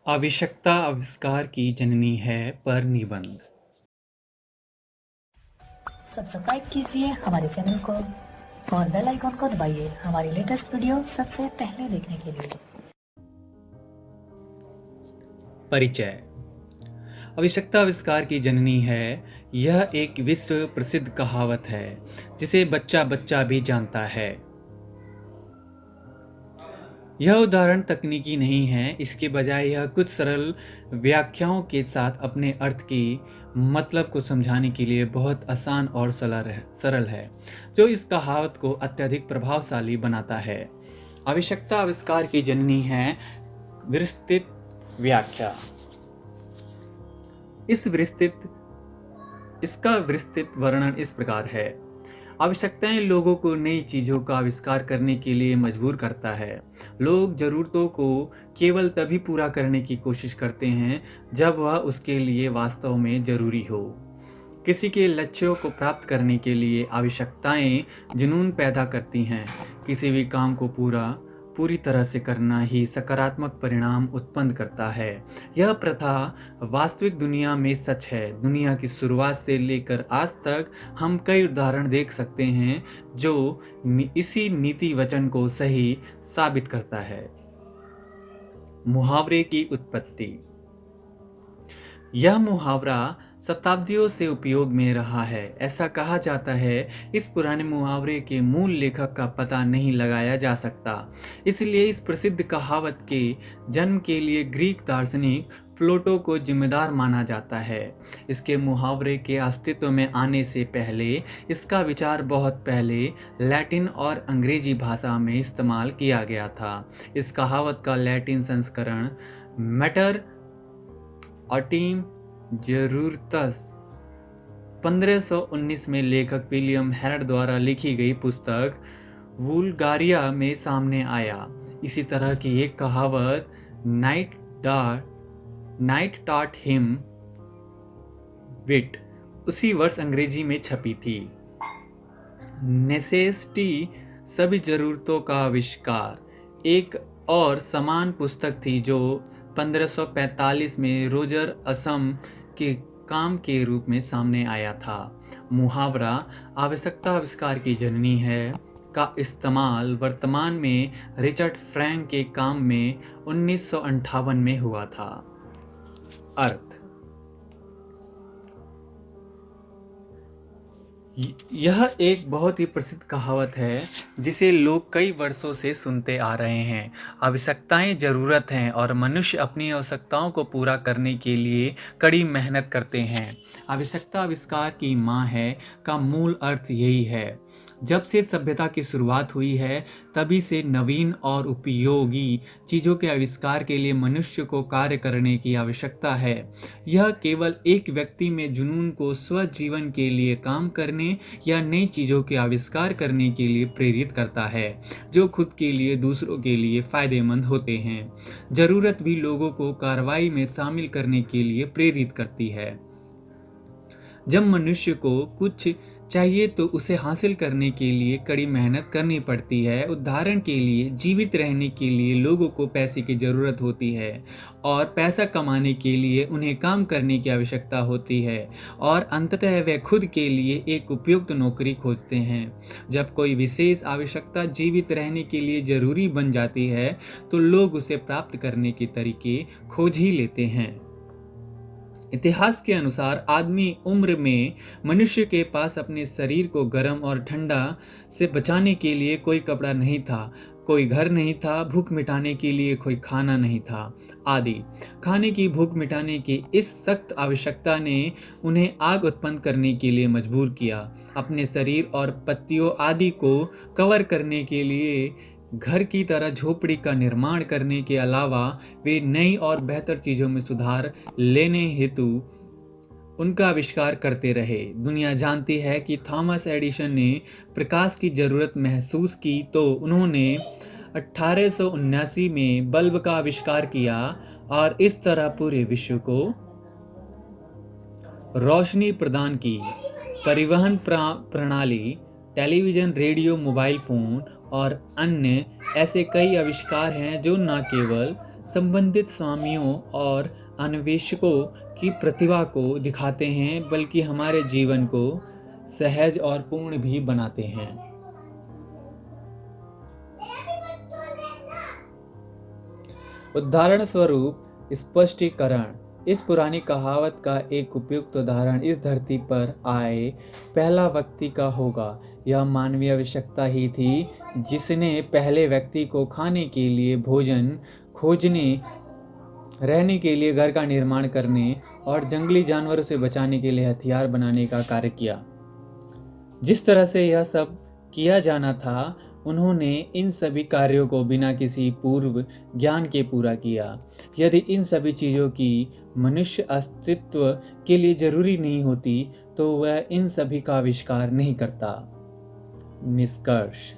आवश्यकता आविष्कार की जननी है पर निबंध। सब्सक्राइब कीजिए हमारे चैनल को और बेल आइकॉन को दबाइए हमारी लेटेस्ट वीडियो सबसे पहले देखने के लिए। परिचय। आवश्यकता आविष्कार की जननी है। यह एक विश्व प्रसिद्ध कहावत है जिसे बच्चा बच्चा भी जानता है। यह उदाहरण तकनीकी नहीं है, इसके बजाय यह कुछ सरल व्याख्याओं के साथ अपने अर्थ की मतलब को समझाने के लिए बहुत आसान और सरल है, जो इस कहावत को अत्यधिक प्रभावशाली बनाता है। आवश्यकता आविष्कार की जननी है। विस्तृत व्याख्या। इसका विस्तृत वर्णन इस प्रकार है। आवश्यकताएं लोगों को नई चीज़ों का आविष्कार करने के लिए मजबूर करता है। लोग ज़रूरतों को केवल तभी पूरा करने की कोशिश करते हैं जब वह उसके लिए वास्तव में ज़रूरी हो। किसी के लक्ष्यों को प्राप्त करने के लिए आवश्यकताएं जुनून पैदा करती हैं। किसी भी काम को पूरी तरह से करना ही सकारात्मक परिणाम उत्पन्न करता है। यह प्रथा वास्तविक दुनिया में सच है। दुनिया की शुरुआत से लेकर आज तक हम कई उदाहरण देख सकते हैं जो इसी नीति वचन को सही साबित करता है। मुहावरे की उत्पत्ति। यह मुहावरा शताब्दियों से उपयोग में रहा है। ऐसा कहा जाता है, इस पुराने मुहावरे के मूल लेखक का पता नहीं लगाया जा सकता। इसलिए इस प्रसिद्ध कहावत के जन्म के लिए ग्रीक दार्शनिक प्लेटो को जिम्मेदार माना जाता है। इसके मुहावरे के अस्तित्व में आने से पहले इसका विचार बहुत पहले लैटिन और अंग्रेजी भाषा में इस्तेमाल किया गया था। इस कहावत का लैटिन संस्करण मैटर ऑटिम जरूरतस 1519 में लेखक विलियम हेनर द्वारा लिखी गई पुस्तक वुल्गारिया में सामने आया। इसी तरह की एक कहावत नाइट टॉट हिम विट उसी वर्ष अंग्रेजी में छपी थी। नेसेसिटी सभी जरूरतों का आविष्कार एक और समान पुस्तक थी जो 1545 में रोजर असम के काम के रूप में सामने आया था। मुहावरा आवश्यकता आविष्कार की जननी है का इस्तेमाल वर्तमान में रिचर्ड फ्रैंक के काम में 1958 में हुआ था। अर्थ। यह एक बहुत ही प्रसिद्ध कहावत है जिसे लोग कई वर्षों से सुनते आ रहे हैं। आवश्यकताएं ज़रूरत हैं और मनुष्य अपनी आवश्यकताओं को पूरा करने के लिए कड़ी मेहनत करते हैं। आवश्यकता आविष्कार की माँ है का मूल अर्थ यही है। जब से सभ्यता की शुरुआत हुई है तभी से नवीन और उपयोगी चीज़ों के आविष्कार के लिए मनुष्य को कार्य करने की आवश्यकता है। यह केवल एक व्यक्ति में जुनून को स्वजीवन के लिए काम करने या नई चीज़ों के आविष्कार करने के लिए प्रेरित करता है जो खुद के लिए दूसरों के लिए फायदेमंद होते हैं। ज़रूरत भी लोगों को कार्रवाई में शामिल करने के लिए प्रेरित करती है। जब मनुष्य को कुछ चाहिए तो उसे हासिल करने के लिए कड़ी मेहनत करनी पड़ती है। उदाहरण के लिए जीवित रहने के लिए लोगों को पैसे की ज़रूरत होती है और पैसा कमाने के लिए उन्हें काम करने की आवश्यकता होती है और अंततः वे खुद के लिए एक उपयुक्त नौकरी खोजते हैं। जब कोई विशेष आवश्यकता जीवित रहने के लिए ज़रूरी बन जाती है तो लोग उसे प्राप्त करने के तरीके खोज ही लेते हैं। इतिहास के अनुसार आदमी उम्र में मनुष्य के पास अपने शरीर को गर्म और ठंडा से बचाने के लिए कोई कपड़ा नहीं था, कोई घर नहीं था, भूख मिटाने के लिए कोई खाना नहीं था आदि। खाने की भूख मिटाने की इस सख्त आवश्यकता ने उन्हें आग उत्पन्न करने के लिए मजबूर किया। अपने शरीर और पत्तियों आदि को कवर करने के लिए घर की तरह झोपड़ी का निर्माण करने के अलावा वे नई और बेहतर चीज़ों में सुधार लेने हेतु उनका आविष्कार करते रहे। दुनिया जानती है कि थॉमस एडिसन ने प्रकाश की ज़रूरत महसूस की तो उन्होंने 1879 में बल्ब का आविष्कार किया और इस तरह पूरे विश्व को रोशनी प्रदान की। परिवहन प्रणाली, टेलीविज़न, रेडियो, मोबाइल फ़ोन और अन्य ऐसे कई आविष्कार हैं जो न केवल संबंधित स्वामियों और अन्वेषकों की प्रतिभा को दिखाते हैं, बल्कि हमारे जीवन को सहज और पूर्ण भी बनाते हैं। उदाहरण स्वरूप स्पष्टीकरण। इस पुरानी कहावत का एक उपयुक्त उदाहरण इस धरती पर आए पहला व्यक्ति का होगा। यह मानवीय आवश्यकता ही थी जिसने पहले व्यक्ति को खाने के लिए भोजन खोजने, रहने के लिए घर का निर्माण करने और जंगली जानवरों से बचाने के लिए हथियार बनाने का कार्य किया। जिस तरह से यह सब किया जाना था, उन्होंने इन सभी कार्यों को बिना किसी पूर्व ज्ञान के पूरा किया। यदि इन सभी चीज़ों की मनुष्य अस्तित्व के लिए जरूरी नहीं होती, तो वह इन सभी का आविष्कार नहीं करता। निष्कर्ष।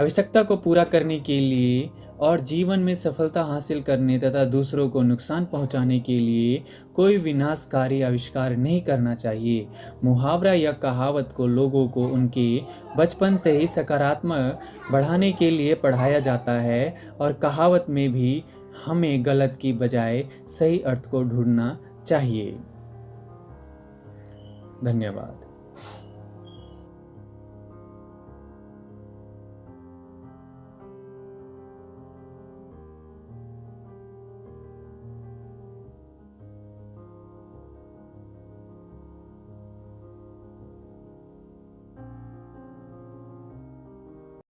आवश्यकता को पूरा करने के लिए और जीवन में सफलता हासिल करने तथा दूसरों को नुकसान पहुंचाने के लिए कोई विनाशकारी आविष्कार नहीं करना चाहिए। मुहावरा या कहावत को लोगों को उनके बचपन से ही सकारात्मक बढ़ाने के लिए पढ़ाया जाता है, और कहावत में भी हमें गलत की बजाय सही अर्थ को ढूंढना चाहिए। धन्यवाद।